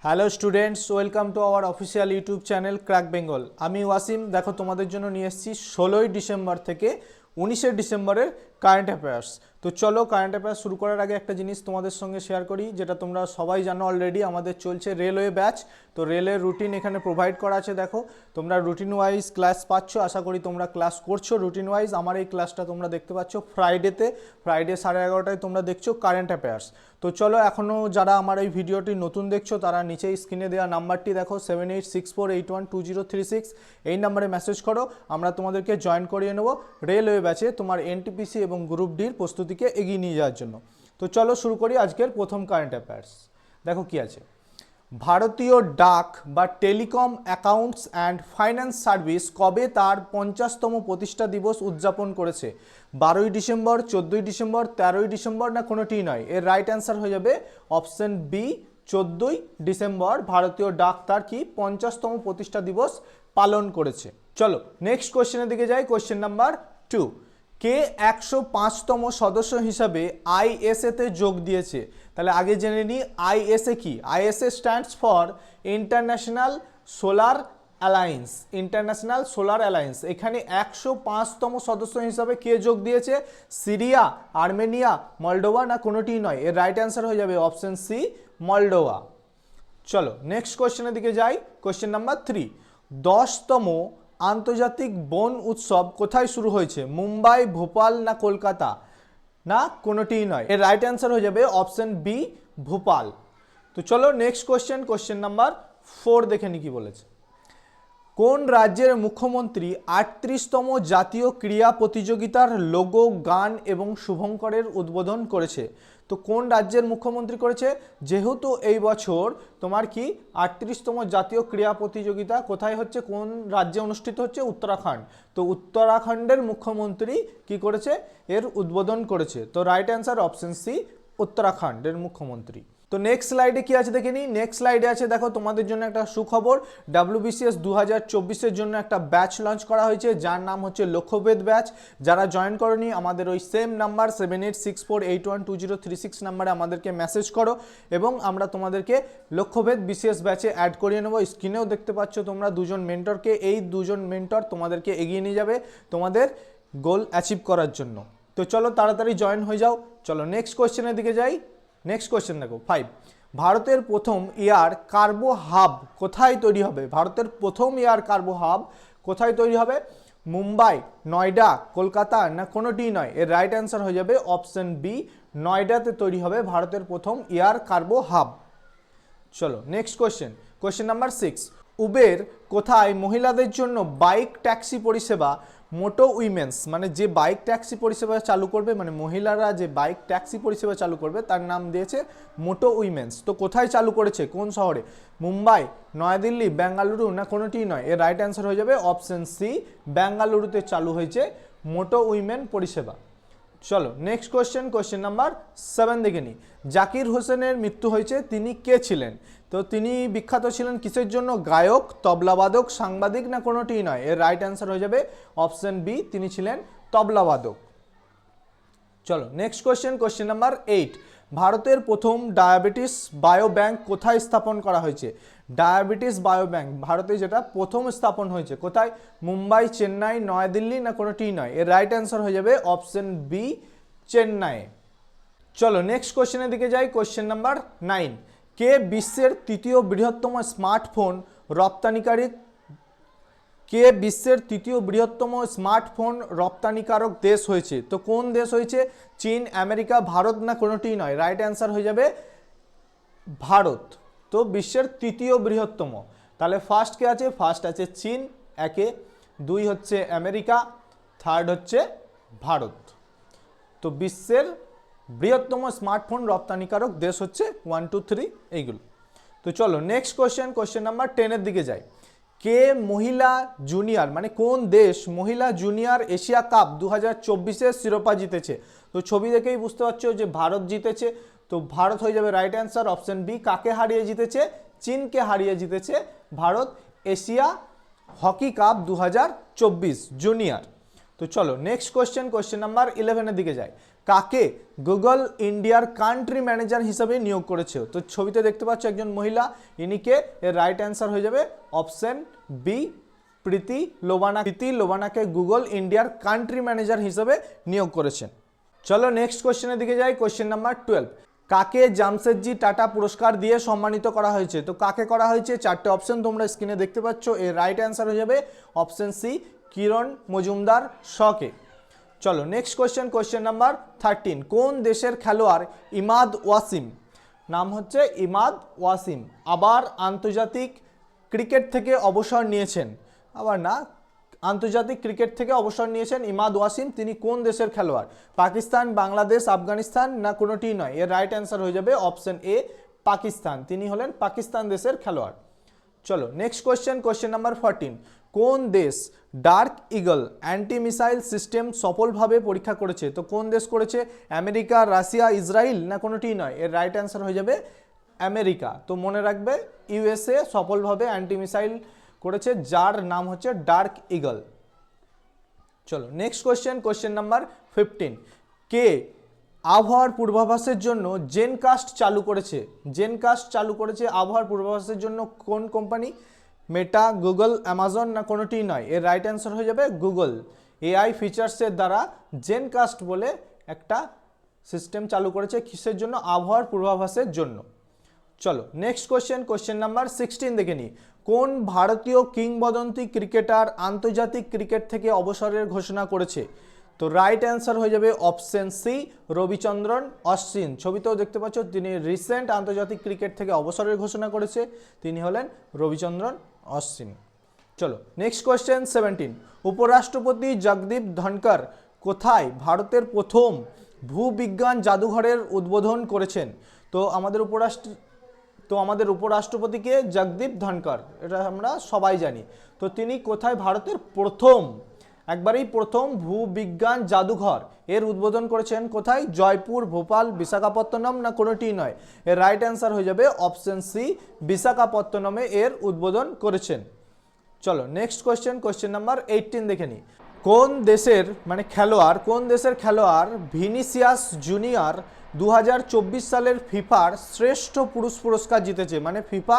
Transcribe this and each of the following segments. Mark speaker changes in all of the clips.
Speaker 1: Hello students, welcome to our official YouTube channel crack Bengal. আমি ওয়াসিম। দেখো, তোমাদের জন্য নিয়ে এসেছি 16ই ডিসেম্বর থেকে 19শে ডিসেম্বরের কারেন্ট অ্যাফেয়ার্স। তো চলো, কারেন্ট অ্যাফেয়ার্স শুরু করার আগে একটা জিনিস তোমাদের সঙ্গে শেয়ার করি, যেটা তোমরা সবাই জানো অলরেডি। আমাদের চলছে রেলওয়ে ব্যাচ। তো রেলের রুটিন এখানে প্রোভাইড করা আছে। দেখো, তোমরা রুটিন ওয়াইজ ক্লাস পাচ্ছ। আশা করি তোমরা ক্লাস করছো রুটিন ওয়াইজ। আমার এই ক্লাসটা তোমরা দেখতে পাচ্ছ ফ্রাইডে 11:30 তোমরা দেখছো কারেন্ট অ্যাফেয়ার্স। তো চলো, এখনও যারা আমার এই ভিডিওটি নতুন দেখছো তারা নিচেই স্ক্রিনে দেওয়া নাম্বারটি দেখো, 7864812036। এই নাম্বারে মেসেজ করো, আমরা তোমাদেরকে জয়েন করিয়ে নেব রেলওয়ে ব্যাচে তোমার এনটিপিসি এবং গ্রুপ ডির প্রস্তুতিকে এগিয়ে নিয়ে যাওয়ার জন্য। তো চলো শুরু করি আজকের প্রথম কারেন্ট অ্যাফেয়ার্স। দেখো কি আছে। ভারতীয় ডাক বা telecom accounts and finance service কবে তার 50তম প্রতিষ্ঠা দিবস উদযাপন করেছে? 12ই ডিসেম্বর, 14ই ডিসেম্বর, 13ই ডিসেম্বর, না কোনোটিই নয়। এর রাইট অ্যান্সার হয়ে যাবে অপশন বি, 14ই ডিসেম্বর ভারতীয় ডাক তার কি 50তম প্রতিষ্ঠা দিবস পালন করেছে। চলো নেক্সট কোয়েশ্চেনের দিকে যাই। Question number 2। কে 105তম সদস্য হিসাবে আইএসএতে যোগ দিয়েছে? তাহলে আগে জেনে নিই আইএসএ কি। ISA stands for international solar alliance. International solar alliance. এখানে 105তম সদস্য হিসাবে কে যোগ দিয়েছে? সিরিয়া, আর্মেনিয়া, মলডোভা, না কোনোটিই নয়। এর রাইট অ্যান্সার হয়ে যাবে অপশন সি, মলডোভা। চলো নেক্সট কোয়েশ্চেনের দিকে যাই। Question number 3। 10তম আন্তর্জাতিক বন উৎসব কোথায় শুরু হয়েছে? মুম্বাই, ভোপাল, না কলকাতা, না কোনোটিই নয়। এর রাইট অ্যান্সার হয়ে যাবে অপশন বি, ভোপাল। তো চলো নেক্সট কোয়েশ্চেন। কোয়েশ্চেন নাম্বার 4 দেখে নি কি বলেছে। কোন রাজ্যের মুখ্যমন্ত্রী 38তম জাতীয় ক্রীড়া প্রতিযোগিতার লোগো, গান এবং শুভঙ্করের উদ্বোধন করেছে? তো কোন রাজ্যের মুখ্যমন্ত্রী করেছে? যেহেতু এই বছর তোমার কি 38তম জাতীয় ক্রীড়া প্রতিযোগিতা কোথায় হচ্ছে, কোন রাজ্যে অনুষ্ঠিত হচ্ছে? উত্তরাখণ্ড। তো উত্তরাখণ্ডের মুখ্যমন্ত্রী কি করেছে? এর উদ্বোধন করেছে। তো রাইট অ্যান্সার অপশন সি, উত্তরাখণ্ডের মুখ্যমন্ত্রী। তো নেক্সট স্লাইডে কি আছে দেখে নিই। নেক্সট স্লাইডে আছে, দেখো তোমাদের জন্য একটা সুখবর। WBCS 2024-এর জন্য একটা ব্যাচ লঞ্চ করা হয়েছে, যার নাম হচ্ছে লক্ষ্যভেদ ব্যাচ। যারা জয়েন করনি আমাদের ওই সেম নাম্বার 7864812036 নাম্বারে আমাদেরকে মেসেজ করো এবং আমরা তোমাদেরকে লক্ষ্যভেদ বিসিএস ব্যাচে অ্যাড করিয়ে নেবো। স্ক্রিনেও দেখতে পাচ্ছ তোমরা দুজন মেন্টরকে। এই দুজন মেন্টর তোমাদেরকে এগিয়ে নিয়ে যাবে তোমাদের গোল অ্যাচিভ করার জন্য। তো চলো তাড়াতাড়ি জয়েন হয়ে যাও। চলো নেক্সট কোয়েশ্চেনের দিকে যাই। নেক্সট কোয়েশ্চেন দেখো 5। ভারতের প্রথম এয়ার কার্গো হাব কোথায় তৈরি হবে? ভারতের প্রথম এয়ার কার্গো হাব কোথায় তৈরি হবে? মুম্বাই, নয়ডা, কলকাতা, না কোনোটিই নয়। এর রাইট অ্যান্সার হয়ে যাবে অপশন বি, নয়ডাতে তৈরি হবে ভারতের প্রথম এয়ার কার্গো হাব। চলো next question. Question number 6। Uber কোথায় মহিলাদের জন্য বাইক ট্যাক্সি পরিষেবা মোটো উইমেন্স, মানে যে বাইক ট্যাক্সি পরিষেবা চালু করবে, মানে মহিলারা যে বাইক ট্যাক্সি পরিষেবা চালু করবে তার নাম দিয়েছে মোটো উইমেন্স। তো কোথায় চালু করেছে, কোন শহরে? মুম্বাই, নয়াদিল্লি, বেঙ্গালুরু, না কোনোটিই নয়। এর রাইট অ্যান্সার হয়ে যাবে অপশন সি, বেঙ্গালুরুতে চালু হয়েছে মোটো উইমেন পরিষেবা। চলো নেক্সট কোয়েশ্চেন। কোয়েশ্চেন নাম্বার 7 দেখে নিই। জাকির হোসেনের মৃত্যু হয়েছে, তিনি কে ছিলেন? তো তিনি বিখ্যাত ছিলেন কিসের জন্য? গায়ক, তবলাবাদক, সাংবাদিক, না কোনোটিই নয়। এর রাইট অ্যান্সার হয়ে যাবে অপশন বি, তিনি ছিলেন তবলাবাদক। চলো নেক্সট কোয়েশ্চেন। Question number 8। ভারতের প্রথম ডায়াবেটিস বায়ো ব্যাংক কোথায় স্থাপন করা হয়েছে? ডায়াবেটিস বায়ো ব্যাংক ভারতে যেটা প্রথম স্থাপন হয়েছে, কোথায়? মুম্বাই, চেন্নাই, নয়াদিল্লি, না কোনোটিই নয়। এর রাইট অ্যান্সার হয়ে যাবে অপশন বি, চেন্নাই। চলো নেক্সট কোয়েশ্চেনের দিকে যাই। Question number 9। কে বিশ্বের তৃতীয় বৃহত্তম স্মার্টফোন রপ্তানিকারী? কে বিশ্বের তৃতীয় বৃহত্তম স্মার্টফোন রপ্তানিকারক দেশ হয়েছে? তো কোন দেশ হয়েছে? চীন, আমেরিকা, ভারত, না কোনোটিই নয়। রাইট অ্যান্সার হয়ে যাবে ভারত। তো বিশ্বের তৃতীয় বৃহত্তম, তাহলে ফার্স্ট কে আছে? ফার্স্ট আছে চীন 1-এ, 2 হচ্ছে আমেরিকা, 3rd হচ্ছে ভারত। তো বিশ্বের বৃহত্তম স্মার্টফোন রপ্তানিকারক দেশ হচ্ছে 1, 2, 3 এইগুলো। তো চলো নেক্সট কোয়েশ্চেন। কোয়েশ্চেন নাম্বার 10-এর দিকে যাই। কে মহিলা জুনিয়র, মানে কোন দেশ মহিলা জুনিয়র এশিয়া কাপ 2024-এর শিরোপা জিতেছে? তো ছবি দেখেই বুঝতে পারছো যে ভারত জিতেছে। তো ভারত হয়ে যাবে রাইট অ্যান্সার অপশন বি। কাকে হারিয়ে জিতেছে? চীনকে হারিয়ে জিতেছে Bharat Asia hockey cup 2024 junior. তো চলো নেক্সট কোয়েশ্চেন। কোয়েশ্চেন নাম্বার 11-এর দিকে যাই। কাকে গুগল ইন্ডিয়ার কান্ট্রি ম্যানেজার হিসেবে নিয়োগ করেছে? তো ছবিতে দেখতে পাচ্ছ একজন মহিলা, ইনি কে? এর রাইট অ্যান্সার হয়ে যাবে অপশন বি, প্রীতি লোবানা। প্রীতি লোবানাকে গুগল ইন্ডিয়ার কান্ট্রি ম্যানেজার হিসেবে নিয়োগ করেছেন। চলো নেক্সট কোশ্চেনের দিকে যাই। কোশ্চেন নাম্বার 12, কাকে জামশেদজি টাটা পুরস্কার দিয়ে সম্মানিত করা হয়েছে? তো কাকে করা হয়েছে? চারটে অপশন তোমরা স্ক্রিনে দেখতে পাচ্ছ। এর রাইট অ্যান্সার হয়ে যাবে অপশন সি, কিরণ মজুমদার শকে। চলো নেক্সট কোশ্চেন, কোশ্চেন নাম্বার 13, কোন দেশের খেলোয়াড় ইমাদ ওয়াসিম, নাম হচ্ছে ইমাদ ওয়াসিম, আবার আন্তর্জাতিক ক্রিকেট থেকে অবসর নিয়েছেন? আবার না, আন্তর্জাতিক ক্রিকেট থেকে অবসর নিয়েছেন ইমাদ ওয়াসিম। তিনি কোন দেশের খেলোয়াড়? পাকিস্তান, বাংলাদেশ, আফগানিস্তান, না কোনোটি নয়? এর রাইট অ্যান্সার হয়ে যাবে অপশন এ, পাকিস্তান। তিনি হলেন পাকিস্তান দেশের খেলোয়াড়। চলো নেক্সট কোশ্চেন, কোশ্চেন নাম্বার 14, কোন দেশ dark eagle anti missile system সফলভাবে পরীক্ষা করেছে? তো কোন দেশ করেছে? আমেরিকা, রাশিয়া, ইসরায়েল, না কোনোটি নয়? এর রাইট অ্যান্সার হয়ে যাবে আমেরিকা। তো মনে রাখবে ইউএসএ সফলভাবে অ্যান্টি মিসাইল করেছে, যার নাম হচ্ছে ডার্ক ইগল। চলো নেক্সট কোশ্চেন, কোশ্চেন নাম্বার 15, কে আবহাওয়ার পূর্বাভাসের জন্য জেনকাস্ট চালু করেছে? জেনকাস্ট চালু করেছে আবহাওয়ার পূর্বাভাসের জন্য কোন কোম্পানি? মেটা, গুগল, অ্যামাজন, না কোনোটি নয়? এর রাইট অ্যান্সার হয়ে যাবে গুগল। এআই ফিচার্সের দ্বারা জেনকাস্ট বলে একটা সিস্টেম চালু করেছে, কিসের জন্য? আবহাওয়ার পূর্বাভাসের জন্য। চলো নেক্সট কোশ্চেন, কোশ্চেন নাম্বার 16 দেখে নিই। কোন ভারতীয় কিংবদন্তি ক্রিকেটার আন্তর্জাতিক ক্রিকেট থেকে অবসরের ঘোষণা করেছে? তো রাইট অ্যান্সার হয়ে যাবে অপশন সি, রবিচন্দ্রন অশ্বিন। ছবিতেও দেখতে পাচ্ছ, তিনি রিসেন্ট আন্তর্জাতিক ক্রিকেট থেকে অবসরের ঘোষণা করেছে, তিনি হলেন রবিচন্দ্রন অশ্বিন। চলো নেক্সট কোশ্চেন 17, উপরাষ্ট্রপতি জগদীপ ধনকর কোথায় ভারতের প্রথম ভূবিজ্ঞান জাদুঘরের উদ্বোধন করেছেন? তো আমাদের উপরাষ্ট্রপতিকে জগদীপ ধনকর, এটা আমরা সবাই জানি। তো তিনি কোথায় ভারতের প্রথম, একবারেই প্রথম ভূবিজ্ঞান জাদুঘর এর উদ্বোধন করেছেন? কোথায়? জয়পুর, ভোপাল, বিশাখাপত্তনম, না কোনোটি নয়? এর রাইট অ্যান্সার হয়ে যাবে অপশন সি, বিশাখাপত্তনমে এর উদ্বোধন করেছেন। চলো নেক্সট কোশ্চেন, কোশ্চেন নাম্বার 18 দেখে নিই। কোন দেশের খেলোয়াড় ভিনিসিয়াস জুনিয়র 2024 সালের ফিফার শ্রেষ্ঠ পুরুষ পুরস্কার জিতেছে? মানে ফিফা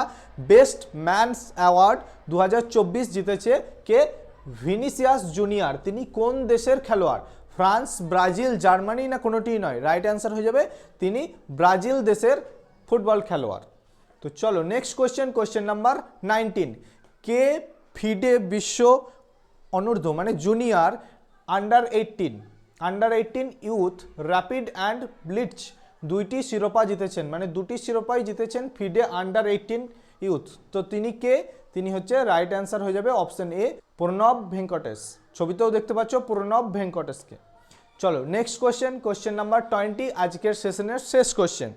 Speaker 1: বেস্ট ম্যানস অ্যাওয়ার্ড 2024 জিতেছে কে? Vinicius junior. তিনি কোন দেশের খেলোয়াড়? ফ্রান্স, ব্রাজিল, জার্মানি, না কোনোটি নয়? রাইট অ্যান্সার হয়ে যাবে তিনি ব্রাজিল দেশের ফুটবল খেলোয়াড়। তো চলো নেক্সট কোশ্চেন, কোশ্চেন নাম্বার 19, কে ফিডে বিশ্ব অনূর্ধ্ব মানে junior under 18 youth rapid and blitz দুইটি শিরোপা জিতেছেন? মানে দুটি শিরোপাই জিতেছেন ফিডে আন্ডার 18 ইউথ। তো তিনি কে? তিনি হচ্ছে, রাইট অ্যান্সার হয়ে যাবে অপশন এ, প্রণব ভেঙ্কটেশ। ছবিতেও দেখতে পাচ্ছ প্রণব ভেঙ্কটেশকে। চলো নেক্সট কোশ্চেন, কোশ্চেন নাম্বার 20, আজকের সেশনের শেষ কোশ্চেন।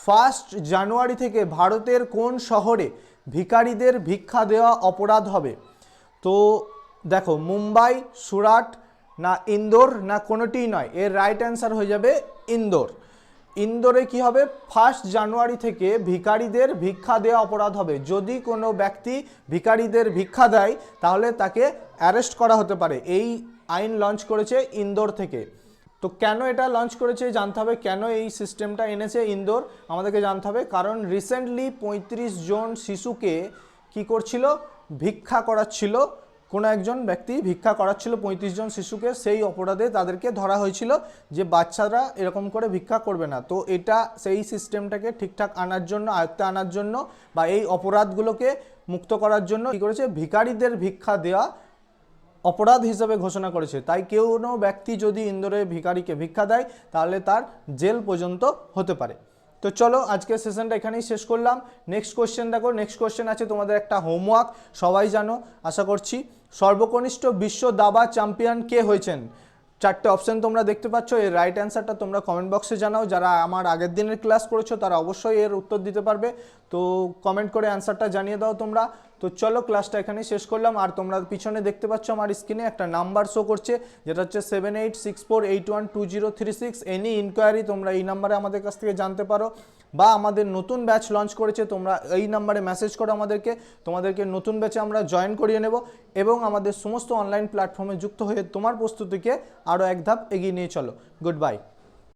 Speaker 1: 1 জানুয়ারি থেকে ভারতের কোন শহরে ভিখারিদের ভিক্ষা দেওয়া অপরাধ হবে? তো দেখো, মুম্বাই, সুরাট, না ইন্দোর, না কোনোটিই নয়? এর রাইট অ্যান্সার হয়ে যাবে ইন্দোর। ইন্দোরে কি হবে? 1 জানুয়ারি থেকে ভিখারিদের ভিক্ষা দেওয়া অপরাধ হবে। যদি কোনো ব্যক্তি ভিখারিদের ভিক্ষা দেয় তাহলে তাকে অ্যারেস্ট করা হতে পারে। এই আইন লঞ্চ করেছে ইন্দোর থেকে। তো কেন এটা লঞ্চ করেছে জানতে হবে, কেন এই সিস্টেমটা এনেছে ইন্দোর আমাদেরকে জানতে হবে। কারণ রিসেন্টলি 35 জন শিশুকে কি করছিল? ভিক্ষা করাচ্ছিল। কোনো একজন ব্যক্তি ভিক্ষা করাচ্ছিল 35 জন শিশুকে, সেই অপরাধে তাদেরকে ধরা হয়েছিল যে বাচ্চারা এরকম করে ভিক্ষা করবে না। তো এটা সেই সিস্টেমটাকে ঠিকঠাক আনার জন্য, আয়ত্তে আনার জন্য, বা এই অপরাধগুলোকে মুক্ত করার জন্য কী করেছে? ভিখারিদের ভিক্ষা দেওয়া অপরাধ হিসাবে ঘোষণা করেছে। তাই কোনো ব্যক্তি যদি ইন্দোরে ভিখারিকে ভিক্ষা দেয় তাহলে তার জেল পর্যন্ত হতে পারে। তো চলো আজকের সেশনটা এখানেই শেষ করলাম। নেক্সট কোশ্চেন দেখো, নেক্সট কোশ্চেন আছে তোমাদের একটা হোমওয়ার্ক, সবাই জানো আশা করছি। সর্বকনিষ্ঠ বিশ্ব দাবা চ্যাম্পিয়ন কে হয়েছেন? 4টে অপশন তোমরা দেখতে পাচ্ছ। এর রাইট অ্যান্সারটা তোমরা কমেন্ট বক্সে জানাও। যারা আমার আগের দিনের ক্লাস করেছো তারা অবশ্যই এর উত্তর দিতে পারবে। তো কমেন্ট করে অ্যান্সারটা জানিয়ে দাও তোমরা। তো চলো ক্লাসটা এখানেই শেষ করলাম। আর তোমরা পিছনে দেখতে পাচ্ছ আমার স্ক্রিনে একটা নাম্বার শো করছে, যেটা হচ্ছে 7864812036। এনি ইনকোয়ারি তোমরা এই নাম্বারে আমাদের কাছ থেকে জানতে পারো, বা আমাদের নতুন ব্যাচ লঞ্চ করেছে, তোমরা এই নাম্বারে মেসেজ করো তোমাদেরকে নতুন ব্যাচে আমরা জয়েন করিয়ে নেব, এবং আমাদের সমস্ত অনলাইন প্ল্যাটফর্মে যুক্ত হয়ে তোমার প্রস্তুতিকে আরও এক ধাপ এগিয়ে নিয়ে চলো। Good bye.